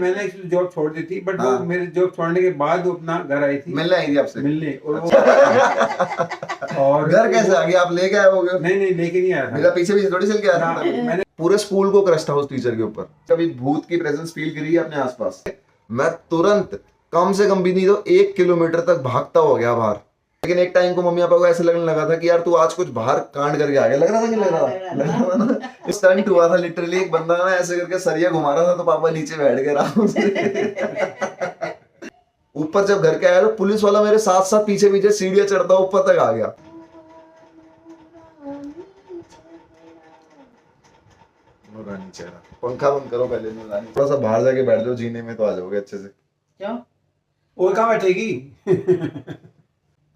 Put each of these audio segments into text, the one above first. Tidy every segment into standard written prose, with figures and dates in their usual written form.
मैंने actually job छोड़ दी थी, बट हाँ। वो मेरे जॉब छोड़ने के बाद वो अपना घर आई थी मिलने आई थी आपसे? मिलने। और घर कैसे आ गया? आप लेके आए होगे? नहीं लेके नहीं आया था। मेरा पीछे पीछे थोड़ी चल के आया ना, था। मैंने पूरे स्कूल को क्रश था उस टीचर के ऊपर। कभी भूत की प्रेजेंस फील करी है अपने आसपास? मैं तुरंत कम से कम भी नहीं तो 1 किलोमीटर तक भागता हो गया बाहर। लेकिन एक टाइम को मम्मी पापा को ऐसे लगने लगा था कि यार तू आज कुछ बाहर कांड करके आ गया। लग रहा था कि लग रहा था ना, स्टंट हुआ था लिटरली। एक बंदा ना ऐसे करके सरिया घुमा रहा था तो पापा नीचे बैठ गए आराम से। ऊपर जब घर के आया तो पुलिस वाला मेरे साथ साथ पीछे पीछे सीढ़ियां चढ़ता ऊपर तक आ गया। पंखा बंद करो पहले। थोड़ा सा बाहर जाके बैठ जाओ, जीने में तो आ जाओगे अच्छे से। क्यों? और कहाँ बैठेगी?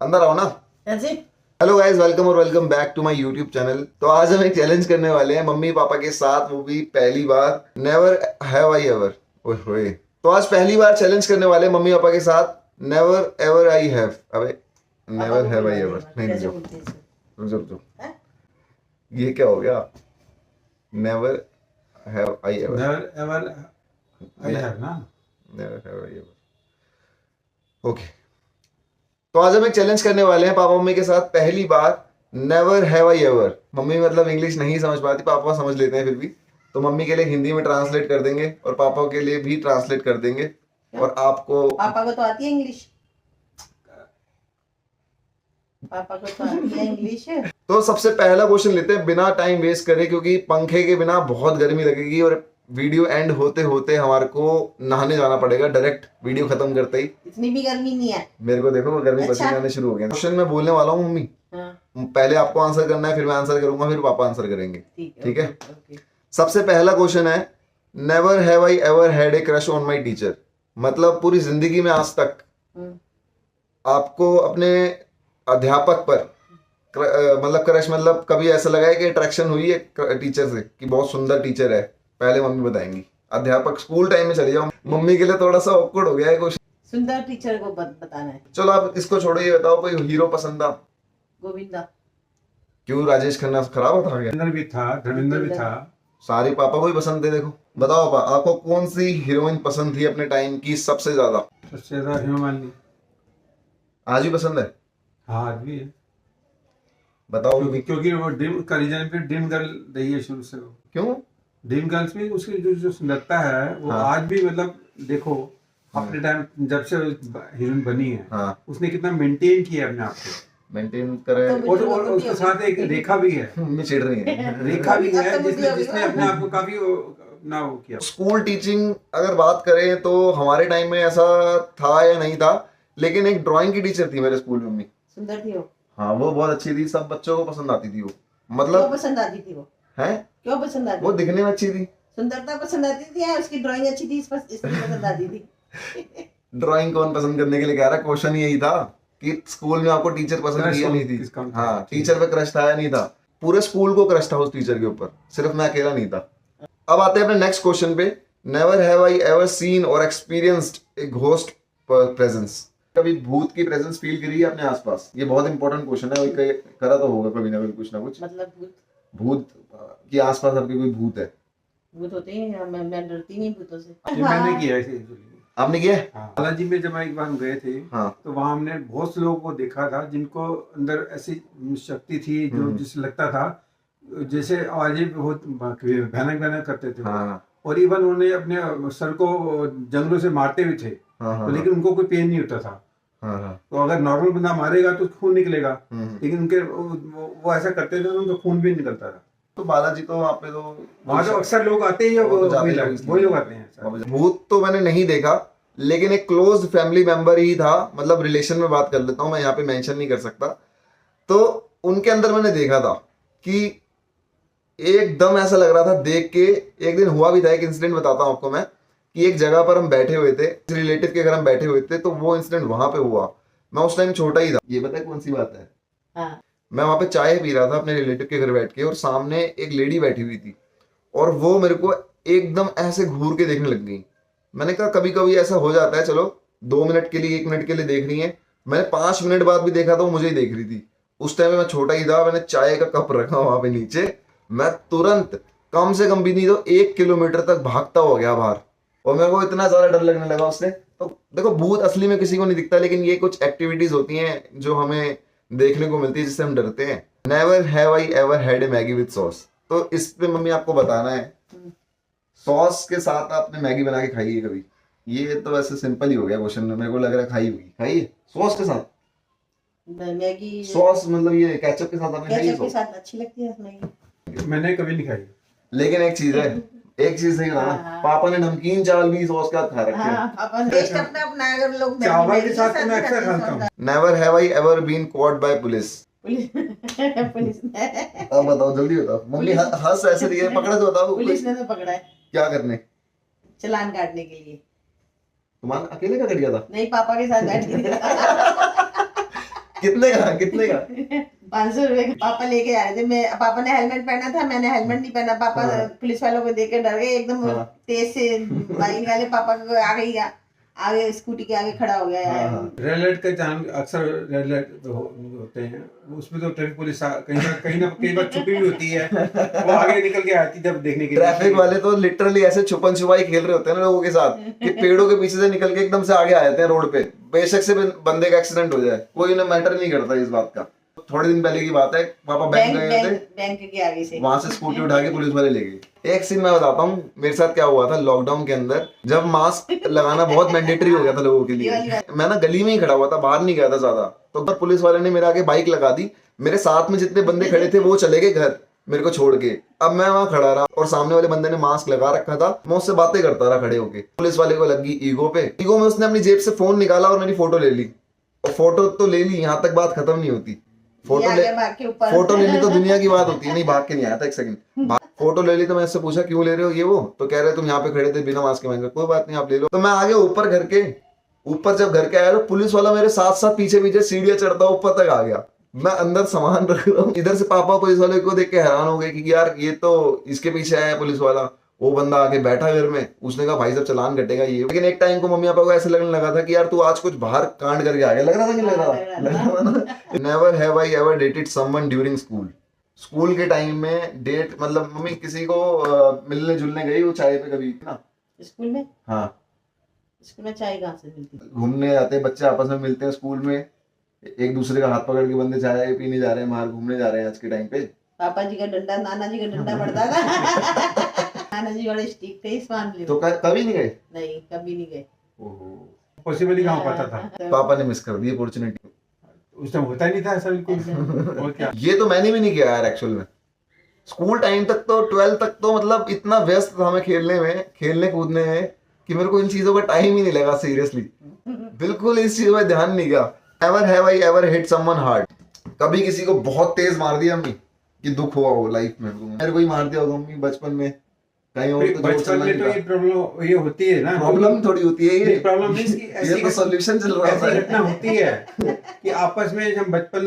अंदर आओ ना। हेलो गाइस, वेलकम और welcome back to my YouTube channel. तो आज हम एक चैलेंज करने वाले हैं मम्मी पापा के साथ, वो भी पहली बार। Never have I ever. ओए होए। तो आज पहली बार चैलेंज करने वाले हैं मम्मी पापा के साथ। Never ever I have. अबे नेवर हैव आई एवर नहीं, रुक जाओ। ये क्या हो गया? Never have I ever. Never ever I have ना। Never have I ever. Okay, तो आज हम एक चैलेंज करने वाले हैं पापा मम्मी के साथ पहली बार। Never have I ever. Mummy मतलब इंग्लिश नहीं समझ पाती, पापा समझ लेते हैं फिर भी। तो मम्मी के लिए हिंदी में ट्रांसलेट कर देंगे और पापा के लिए भी ट्रांसलेट कर देंगे। और आपको, पापा को तो आती है इंग्लिश। पापा को तो आती है इंग्लिश। तो सबसे पहला क्वेश्चन लेते हैं बिना टाइम वेस्ट करे, क्योंकि पंखे के बिना बहुत गर्मी लगेगी और वीडियो एंड होते होते हमारे को नहाने जाना पड़ेगा डायरेक्ट वीडियो खत्म करते ही। इतनी भी गर्मी नहीं है। मेरे को देखो गर्मी अच्छा। पसीने आने शुरू हो गए। क्वेश्चन मैं बोलने वाला हूँ मम्मी, हाँ, पहले आपको आंसर करना है, फिर मैं आंसर करूंगा, फिर पापा आंसर करेंगे। ठीक है? ओके। सबसे पहला क्वेश्चन है, never have I ever had a crush on my teacher. मतलब पूरी जिंदगी में आज तक आपको अपने अध्यापक पर मतलब क्रश, मतलब कभी ऐसा लगा है कि अट्रैक्शन हुई है टीचर से कि बहुत सुंदर टीचर है? पहले मम्मी बताएंगी। अध्यापक स्कूल टाइम में चले जाओ। मम्मी के लिए थोड़ा सा ऑकवर्ड हो गया है क्वेश्चन। सुंदर टीचर को बताना है। चलो आप इसको छोड़ो, ये बताओ कोई हीरो पसंद था? गोविंदा। क्यों, राजेश खन्ना खराब था क्या? धर्मेंद्र भी था, धर्मेंद्र भी था। सारे पापा को ही पसंद थे। देखो बताओ पापा, आपको कौन सी हीरोइन पसंद थी अपने टाइम की सबसे ज्यादा? सबसे ज्यादा हेमा मालिनी। आज भी पसंद है? हाँ आज भी है। बताओ क्योंकि वो ड्रीम का रीजन पे ड्रीम गर्ल रही है शुरू से। वो क्यों? ड्रीम गर्ल्स में उसकी जो सुंदरता है वो हाँ। आज भी, मतलब देखो अपने टाइम जब से हीरोइन बनी है, हाँ, उसने कितना मेंटेन किया अपने आप को। मेंटेन करे। तो और उसके साथ एक रेखा भी है। मम्मी चिढ़ रही है। रेखा भी है अब तो जिसने मुझे जिसने अपने आप को काफी ना वो किया। स्कूल टीचिंग अगर बात करें तो हमारे टाइम में ऐसा था या नहीं था, लेकिन एक ड्राइंग की टीचर थी मेरे स्कूल में मम्मी। सुंदर थी वो। हाँ, वो बहुत अच्छी थी, सब बच्चों को पसंद आती थी वो। क्यों मतलब पसंद आती थी वो? है, क्यों पसंद आती वो थी? दिखने में अच्छी थी। सुंदरता पसंद आती थी या उसकी ड्राइंग अच्छी थी इसलिए पसंद आती थी? ड्राइंग कौन पसंद करने के लिए कह रहा है? क्वेश्चन यही था कि स्कूल में आपको टीचर पसंद क्रश थी या नहीं थी। किसका था? हाँ, टीचर पे क्रश था या नहीं था? पूरे स्कूल को क्रश था उस टीचर के ऊपर, सिर्फ मैं अकेला नहीं था। अब आते हैं अपने नेक्स्ट क्वेश्चन पे। Never have I ever seen और एक्सपीरियंस्ड ए घोस्ट प्रेजेंस। कभी भूत की प्रेजेंस फील करी है अपने आसपास? ये बहुत इंपॉर्टेंट क्वेश्चन है। कोई करा तो होगा कभी ना कभी कुछ ना कुछ। मतलब भूत के आसपास आपके कोई भूत है? भूत होते हैं, मैं डरती नहीं भूतों से। ये मैंने किया है एक्चुअली। आपने किया है? हाँ, बालाजी में जब एक बार हम गए थे, हाँ, तो वहाँ हमने बहुत से लोगों को देखा था जिनको अंदर ऐसी शक्ति थी जो जिससे लगता था जैसे आवाजें बहुत भयानक भयानक करते थे। हाँ, और इवन उन्होंने अपने सर को जंगलों से मारते भी थे, हाँ, तो लेकिन उनको कोई पेन नहीं होता था। हाँ, हाँ, तो अगर नॉर्मल बंदा मारेगा तो खून निकलेगा, हम्म। लेकिन उनके वो ऐसा करते थे तो उनका खून भी निकलता था। तो बालाजी तो वहाँ पे तो वहाँ तो अक्सर लोग आते हैं, वो तो जाते हैं वही लोग आते हैं। भूत तो मैंने नहीं देखा, लेकिन एक क्लोज फैमिली मेंबर ही था, मतलब रिलेशन में बात कर लेता हूँ मैं, यहाँ पे मेंशन नहीं कर सकता। तो उनके अंदर मैंने देखा था कि एकदम ऐसा लग रहा था देख के। एक दिन हुआ भी था, एक इंसिडेंट बताता हूँ आपको मैं, कि एक जगह पर हम बैठे हुए थे, रिलेटिव के घर हम बैठे हुए थे, तो वो इंसिडेंट वहां पे हुआ। मैं उस टाइम छोटा ही था। ये पता है कौन सी बात है? हाँ। मैं वहां पे चाय पी रहा था अपने रिलेटिव के घर बैठ के, और सामने एक लेडी बैठी हुई थी, और वो मेरे को एकदम ऐसे घूर के देखने लग गई। मैंने कहा कभी कभी ऐसा हो जाता है, चलो 2 मिनट के लिए 1 मिनट के लिए देख रही है। मैंने 5 मिनट बाद भी देखा तो वो मुझे ही देख रही थी। उस टाइम में मैं छोटा ही था। मैंने चाय का कप रखा वहां पे नीचे, मैं तुरंत कम से कम भी नहीं तो 1 किलोमीटर तक भागता हो गया बाहर। और मेरे को इतना ज्यादा डर लगने लगा उससे। तो देखो भूत असली में किसी को नहीं दिखता, लेकिन ये कुछ एक्टिविटीज होती हैं जो हमें देखने को मिलती है जिससे हम डरते हैं। Never have I ever had a Maggi with sauce. तो इस पे मम्मी आपको बताना है, सॉस के साथ आपने मैगी बना के खाई है कभी? ये तो वैसे सिंपल ही हो गया क्वेश्चन, मेरे को लग रहा है खाई होगी। खाई है सॉस के साथ? मैगी सॉस मतलब ये केचप के साथ आपने खाई है केचप के सॉस? साथ अच्छी लगती है मैगी। मैंने कभी नहीं खाई। लेकिन एक चीज है, एक चीज सही रहा, हाँ। पापा ने नमकीन चावल भी सॉस के साथ खा रखे हैं। हाँ, अपन टेस्ट अपना अपना है, अगर लोग चावल मैगी के साथ तो मैं खाते अक्सर हैं, खाता हूँ। Never have I ever been caught by police. Police ने अब बताओ, जल्दी बताओ। मम्मी हंस ऐसे रही है, पकड़ा तो बताओ। पुलिस ने तो पकड़ा है क्या करने? चालान काटने के लिए। तुम्हारा अकेले का कर दिया था? नहीं, पापा के साथ बैठ के कितने का? 500 रुपए पापा लेके आ रहे थे। मैं पापा ने हेलमेट पहना था, मैंने हेलमेट नहीं पहना। पापा हाँ। पुलिस वालों को देख के डर गए एकदम। हाँ। तेज से बाइक निकाले, पापा को आगे स्कूटी के आगे खड़ा हो गया। हाँ। रेड लाइट का जान अक्सर रेड लाइट होते हैं, उसमें तो ट्रैफिक पुलिस कई बार छुपी भी होती है, वो आगे निकल के आती जब देखने के लिए। ट्रैफिक वाले तो लिटरली ऐसे छुपन छुपाई खेल रहे होते हैं ना लोगों के साथ, कि पेड़ों के पीछे से निकल के एकदम से आगे आ जाते हैं रोड पे। बेशक से बंदे का एक्सीडेंट हो जाए, कोई उन्हें मैटर नहीं करता इस बात का। थोड़े दिन पहले की बात है, पापा बैंक गए थे, बैंक के आगे से वहां से स्कूटी उठा के पुलिस वाले ले गए। एक सीन मैं बताता हूँ मेरे साथ क्या हुआ था लॉकडाउन के अंदर, जब मास्क लगाना बहुत मैंडेटरी हो गया था लोगों के लिए। मैं ना गली में ही खड़ा हुआ था, बाहर नहीं गया था ज्यादा। तो पुलिस वाले ने मेरे आगे बाइक लगा दी, मेरे साथ में जितने बंदे खड़े थे वो चले गए घर मेरे को छोड़ के। अब मैं वहां खड़ा रहा और सामने वाले बंदे ने मास्क लगा रखा था, मैं उससे बातें करता रहा खड़े होके। पुलिस वाले को लगी ईगो पे, ईगो में उसने अपनी जेब से फोन निकाला और मेरी फोटो ले ली। और फोटो तो ले ली, यहाँ तक बात खत्म नहीं होती। फोटो ले ली तो दुनिया की बात होती है। नहीं, भाग के नहीं आया था, एक सेकंड। फोटो ले ली तो मैं इससे पूछा क्यों ले रहे हो ये वो, तो कह रहे तुम यहाँ पे खड़े थे बिना मास्क के। मैंने कहा कोई बात नहीं आप ले लो। तो मैं आगे ऊपर घर के ऊपर जब घर के आया तो पुलिस वाला मेरे साथ साथ पीछे पीछे सीढ़ियां चढ़ता ऊपर तक आ गया। मैं अंदर सामान रख रहा हूँ, इधर से पापा पुलिस वाले को देख के हैरान हो गए कि यार ये तो इसके पीछे आया पुलिस वाला। वो बंदा आके बैठा घर में, उसने कहा भाई साहब चालान कटेगा ये। लेकिन एक टाइम को मम्मी पापा को ऐसे लगने लगा था कि यार तू आज कुछ बाहर कांड करके आ गया। लग रहा था कि लग रहा था। Never have I ever dated someone during school. School के टाइम में डेट मतलब मम्मी किसी को मिलने जुलने गई वो चाय पे कभी ना? स्कूल में? हाँ, स्कूल में चाय कहाँ से मिलती? घूमने जाते हैं बच्चे, आपस में मिलते हैं स्कूल में, एक दूसरे का हाथ पकड़ के बंदे चाय पीने जा रहे हैं, बाहर घूमने जा रहे हैं आज के टाइम पे। पापा जी का डंडा, नाना जी का डंडा पड़ता था। नाना जी बड़े स्टिक थे इस मामले में। तो कभी नहीं गए? नहीं, कभी नहीं गए। पॉसिबल ही कहाँ पाता था। पापा ने मिस कर दी अपॉर्चुनिटी। उस टाइम होता नहीं था ऐसा बिल्कुल। और क्या, ये तो मैंने भी नहीं किया यार एक्चुअल में। स्कूल टाइम तक तो 12 तक तो मतलब इतना व्यस्त था मैं खेलने कूदने में कि मेरे को इन चीजों का टाइम ही नहीं लगा सीरियसली। बिल्कुल इस चीज में ध्यान नहीं गया। Ever have I ever hit someone hard. कभी किसी को बहुत तेज मार दिया मम्मी कि दुख हुआ हो लाइफ में? मेरे को ही मार दिया होगा मम्मी बचपन में कहीं और। तो बचपन में तो ये प्रॉब्लम ये होती है ना। प्रॉब्लम थोड़ी होती है ये, प्रॉब्लम मींस कि ये तो सॉल्यूशन चल रहा ऐसी है। घटना होती है कि आपस में जब बचपन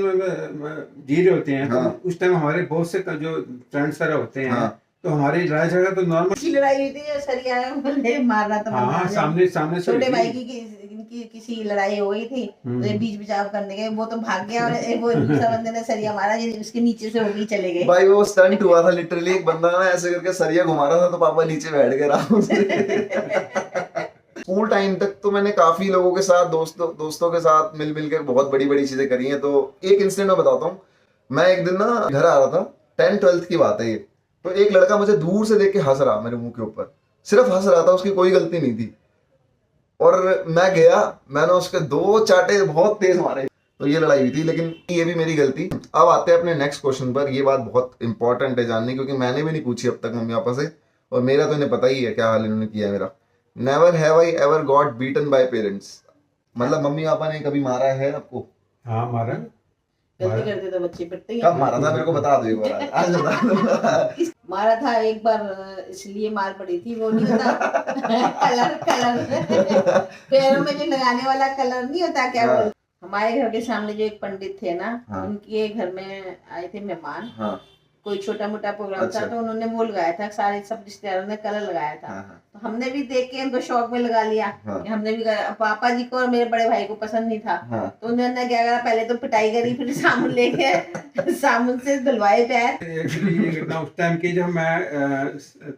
में जी रहे होते हैं हाँ। तो उस टाइम हमारे बहुत से जो फ्रेंड्स वगैरह होते हैं। हाँ। तो हमारी लड़ाई झगड़ा तो नॉर्मल। की लड़ाई हुई थी, सरिया में मार रहा था। हाँ, सामने से छोटे भाई की किसी लड़ाई हो गई थी, तो बीच बचाव करने गए, वो तो भाग गया और वो दूसरा बंदे ने सरिया मारा, उसके नीचे से होगी चले गए। भाई वो स्टंट हुआ था लिटरली, एक बंदा ना ऐसे करके सरिया घुमा रहा था तो पापा नीचे बैठ गए आराम से। स्कूल टाइम तक तो मैंने काफी लोगों के साथ दोस्तों के साथ मिल के बहुत बड़ी बड़ी चीजें करी हैं। तो एक इंसिडेंट मैं बताता हूँ। मैं एक दिन ना घर आ रहा था, 10th-12th की बात है ये। तो एक लड़का मुझे दूर से देख के हंस रहा मेरे मुंह के ऊपर, सिर्फ हंस रहा था, उसकी कोई गलती नहीं थी। और मैं गया, मैंने उसके 2 चाटे बहुत तेज मारे। तो ये लड़ाई हुई थी, लेकिन ये भी मेरी गलती। अब आते हैं अपने नेक्स्ट क्वेश्चन पर। ये बात बहुत इंपॉर्टेंट है जाननी, क्योंकि मैंने भी नहीं पूछी अब तक मम्मी पापा से, और मेरा तो इन्हें पता ही है क्या हाल इन्होंने किया है मेरा। Never have I ever got beaten by parents. मतलब मम्मी पापा ने कभी मारा है आपको? हाँ, मारा। गलती करते तो बच्चे पिटते ही। कब मारा था मेरे को बता दो एक बार, आज बता दो। मारा था एक बार, इसलिए मार पड़ी थी, वो नहीं होता कलर पैरों में जो लगाने वाला कलर नहीं होता, क्या बोलते। हमारे घर के सामने जो एक पंडित थे ना, हाँ। उनके घर में आए थे मेहमान। हाँ। कोई छोटा मोटा प्रोग्राम अच्छा। था तो उन्होंने वो लगाया था, सारे सब रिश्तेदारों ने कलर लगाया था। हाँ, हाँ, तो हमने भी देख के उनको शौक में लगा लिया हाँ। कि हमने भी पापा जी को और मेरे बड़े भाई को पसंद नहीं था। हाँ। तो उन्होंने क्या करा, पहले तो पिटाई करी, फिर साबुन लेके साबुन से धुलवाए पैर। एक्चुअली ये घटना उस टाइम की जब मैं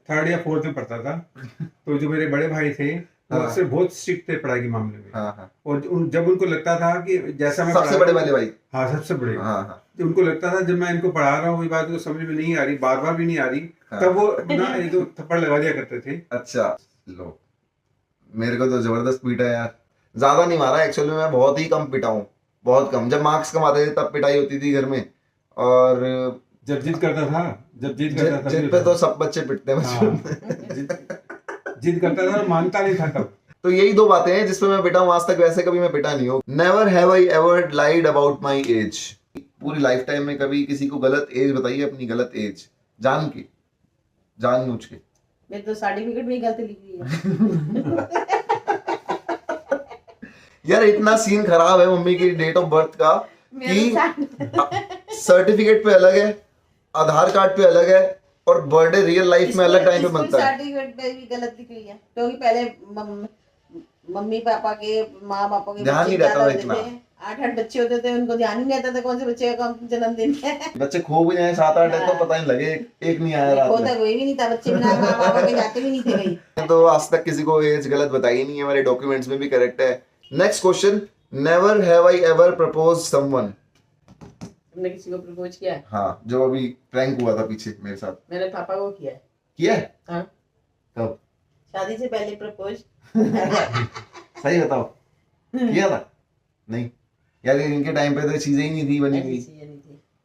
3rd या 4th में पढ़ता था। तो जो मेरे बड़े भाई थे वो हाँ। मुझसे बहुत स्ट्रिक्ट थे पढ़ाई के मामले में। हाँ, हाँ। और जब उनको लगता था कि जैसा मैं सबसे पढ़ा बड़े रहा हूँ- वाले भाई। हाँ, सबसे बड़े। हाँ, हाँ। जब उनको लगता था जब मैं इनको पढ़ा रहा हूँ कोई बात को समझ में नहीं आ रही, बार बार भी नहीं आ रही, हाँ। तब वो ना एक दो थप्पड़ लगा दिया करते थे। अच्छा, लो, मेरे को तो जबरदस्त पीटा यार। ज्यादा नहीं मारा एक्चुअली, मैं बहुत ही कम पिटा हूँ, बहुत कम। जब मार्क्स कम आते थे तब पिटाई होती थी घर में। और जब जिद करता था, जब जिद करता था जिद पे तो सब बच्चे पिटते हैं हाँ, बचपन में। जिद करता था और मानता नहीं था तब। तो यही दो बातें हैं जिसपे मैं पिटा हूँ आज तक, वैसे कभी मैं पिटा नहीं हूँ। Never have I ever lied about my age. पूरी लाइफ टाइम में कभी किसी को गलत एज बताइए, अपनी गलत एज जान के, जानबूझ के। मेरे तो सर्टिफिकेट में ही गलती लिखी है। यार इतना सीन खराब है मम्मी की डेट ऑफ बर्थ का कि सर्टिफिकेट पे अलग है, आधार कार्ड पे अलग है, और बर्थडे रियल लाइफ में अलग टाइम पे बनता है। सर्टिफिकेट पे भी गलत लिखी है, क्योंकि पहले मम्मी पापा के, माँ पापा के ध्यान बच्चे नहीं रहता ज्यादा था होते इतना। थे। 8-8 बच्चे होते थे, उनको ध्यान ही नहीं रहता था कौन से बच्चे का कौन जन्मदिन है। बच्चे खो भी जाए 7-8 है तो पता नहीं लगे, एक नहीं आया रात होता में। कोई भी नहीं था, बच्चे बिना माँ पापा के जाते भी नहीं थे कहीं। तो आज तक किसी को एज गलत बताई नहीं है, हमारे डॉक्यूमेंट्स में भी करेक्ट है। Next question, never have I ever propose someone. तुमने किसी को प्रपोज किया है? हाँ, जो अभी प्रैंक हुआ था पीछे मेरे साथ। मेरे पापा को किया है। किया है? हाँ, कब? शादी से पहले प्रपोज। सही बताओ, किया था? नहीं यार, इनके टाइम पे तो चीजें ही नहीं थी बनी हुई।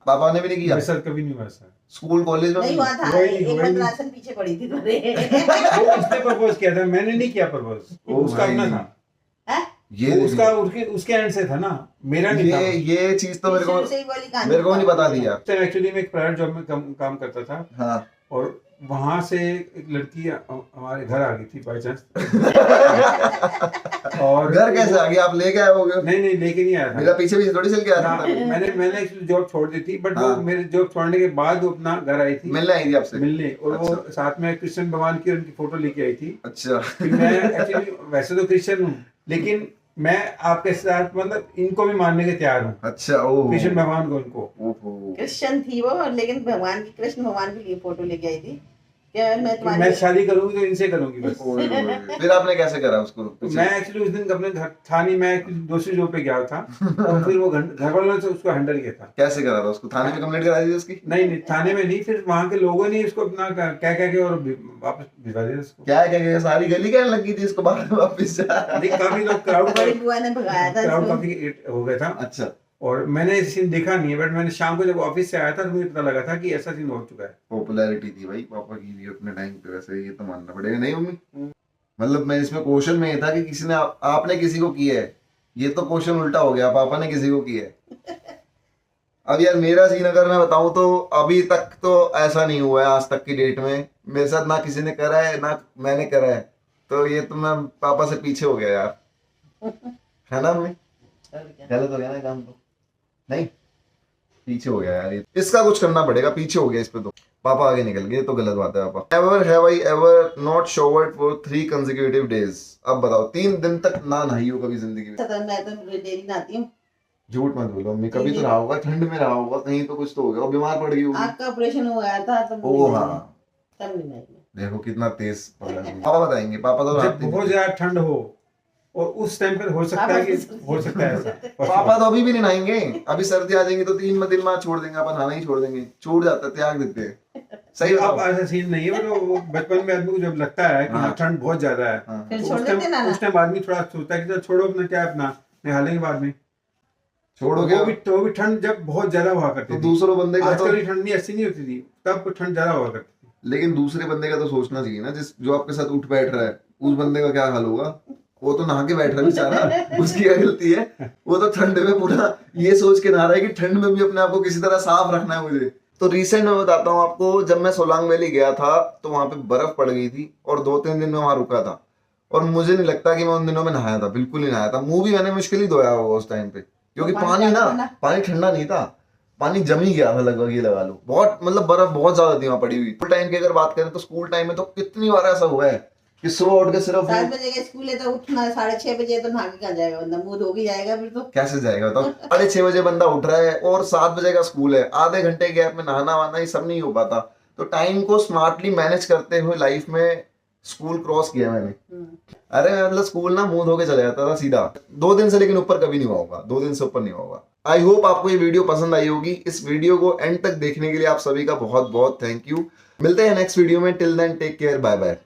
पापा ने भी नहीं किया? मेरे साथ कभी नहीं हुआ ऐसा। स्कूल कॉलेज में नहीं हुआ था, हुआ ही नहीं, एक हुआ ही नहीं। मद्रासन पीछे पड़ी थी तुम्हारे। वो उसने प्रपोज किया था, मैंने नहीं किया प्रपोज। ओ उसका अपना भाई। था। हैं? ये वो उसका उसके एंड से था ना, मेरा नहीं था। ये चीज तो मेरे शुरू से ही वाली कहानी को नहीं पता थी यार। एक्चुअली मैं एक प्राइवेट जॉब में काम करता था। हाँ। और वहां से एक लड़की हमारे घर आ गई थी बाई चांस। और घर कैसे आ गया? आप लेके आए होगे? नहीं लेके नहीं आया मेरा था। पीछे भी थोड़ी चल के आया हाँ, था। मैंने एक्चुअली जॉब छोड़ दी थी, बट हाँ। वो मेरे जॉब छोड़ने के बाद वो अपना घर आई थी मिलने आई थी आपसे? मिलने, और वो अच्छा। साथ में कृष्ण भगवान की उनकी फोटो लेके आई थी। अच्छा। फिर मैं एक्चुअली वैसे तो क्रिश्चियन हूँ, लेकिन मैं आपके साथ मतलब इनको भी मानने के तैयार हूँ, अच्छा। ओह, कृष्ण भगवान को उनको। ओहो। क्रिश्चियन थी वो, लेकिन भगवान की, कृष्ण भगवान के लिए फोटो लेके आई थी। क्या मैं मैं तुम्हारी शादी करूंगी तो इनसे करूंगी बस। ओए, ओए। फिर आपने कैसे करा उसको? मैं एक्चुअली उस दिन अपने घर था नहीं, मैं दूसरी जॉब पे गया था। और फिर वो घर वालों से उसको हैंडल किया था। कैसे करा था उसको? थाने में कंप्लेंट करा दी थी उसकी? नहीं थाने में नहीं, फिर वहां के लोगों ने इसको अपना कह के और वापस भिजवा दिया उसको। क्या सारी गली कहने लगी थी इसको बाहर वापस जा। नहीं, काफी लोग क्राउड बड़ी बुआ ने भगाया था इसको। काफी हो गया था। अच्छा। और मैंने सीन देखा नहीं है, बट मैंने शाम को जब ऑफिस से आया था तो मुझे पता लगा था कि ऐसा सीन हो चुका है। पॉपुलैरिटी थी भाई पापा की भी अपने टाइम पे, वैसे ये तो मानना पड़ेगा। नहीं मम्मी, मतलब मैं इसमें क्वेश्चन में ये था कि किसी ने आपने किसी को किया है, ये तो क्वेश्चन उल्टा हो गया, पापा ने किसी को किया है। अब यार मेरा सीन अगर मैं बताऊं तो अभी तक तो ऐसा नहीं हुआ है, आज तक की डेट में मेरे साथ ना किसी ने करा है ना मैंने करा है। तो ये तो मैं पापा से पीछे हो गया यार, है ना मम्मी? गलत हो गया ना काम तो? नहीं, पीछे हो गया यार ये। इसका कुछ करना पड़ेगा, पीछे हो गया इस पे तो। पापा आगे निकल गए तो गलत बात है पापा। Ever have I ever not showered for 3 consecutive days? अब बताओ, 3 दिन तक ना नहाई हो कभी जिंदगी में? तो मैं तो डेली नहाती हूँ। झूठ मत बोलो मम्मी, कभी तो रहा होगा, ठंड में रहा होगा कहीं, तो कुछ तो होगा, और बीमार पड़ गई होगी। आँख का ऑपरेशन हो गया था तब। ओ हाँ, तब नहीं नहाई। देखो कितना तेज पकड़ है। पापा बताएंगे, पापा तो जब नहाते बहुत नहीं। ज्यादा ठंड हो और उस टाइम पर हो सकता है कि हो सकता है ऐसा। पापा तो अभी भी नहीं नहाएंगे, अभी सर्दी आ जाएंगी तो 3 दिन बाद छोड़ देंगे, अपन नहाना ही छोड़ देंगे, छूट जाता है, त्याग देते हैं। सही अब बताओ। ऐसा सीन नहीं है, वो बचपन में आदमी को जब लगता है कि हाँ। हाँ ठंड बहुत ज्यादा है, हाँ। फिर तो छोड़ उस टाइम देते ना। उस टाइम आदमी थोड़ा सोचता है कि चलो छोड़ो अपना, क्या अपना नहा लेंगे बाद में। छोड़ोगे वो भी ठंड जब बहुत ज्यादा हुआ करती तो थी। दूसरों बंदे का तो, आजकल की ठंड नहीं ऐसी नहीं होती थी, तब ठंड ज्यादा हुआ करती थी। लेकिन दूसरे बंदे का तो सोचना चाहिए ना, जिस जो आपके साथ उठ बैठ रहा है, उस बंदे का क्या हाल होगा? वो तो नहा के बैठ रहा है बेचारा, उसकी क्या गलती है? वो तो ठंड में पूरा ये सोच के नहा रहा है कि ठंड में भी अपने आप को किसी तरह साफ रखना है मुझे। तो रिसेंट में बताता हूँ आपको, जब मैं सोलांग वैली गया था तो वहां पे बर्फ पड़ गई थी और 2-3 दिन में वहां रुका था, और मुझे नहीं लगता कि मैं उन दिनों में नहाया था, बिल्कुल नहीं नहाया था। मुंह भी मैंने मुश्किल ही धोया होगा उस टाइम पे, क्योंकि पानी पानी ठंडा ना, पानी ठंडा नहीं था। पानी जम ही गया था लगभग, ये लगा लो। बहुत मतलब बर्फ बहुत ज्यादा थी वहां पड़ी हुई। स्कूल टाइम की अगर बात करें तो स्कूल टाइम में तो कितनी बार ऐसा हुआ है कि सुबह उठ के सिर्फ 7 बजे का स्कूल है तो उठना 6:30 बजे, तो नहा के कहाँ जाएगा बंदा, मुंह धो के जाएगा फिर तो। कैसे जाएगा? तो 6:30 बजे बंदा उठ रहा है और 7 बजे का स्कूल है, आधे घंटे गैप में नहाना वाना ये सब नहीं हो पाता। तो टाइम को स्मार्टली मैनेज करते हुए लाइफ में स्कूल क्रॉस किया मैंने। अरे मतलब स्कूल ना मुंह धो के चले जाता था सीधा 2 दिन से, लेकिन ऊपर कभी नहीं हुआ होगा, 2 दिन से ऊपर नहीं हुआ होगा। आई होप आपको ये वीडियो पसंद आई होगी। इस वीडियो को एंड तक देखने के लिए आप सभी का बहुत बहुत थैंक यू। मिलते हैं नेक्स्ट वीडियो में। Till then take care, bye bye.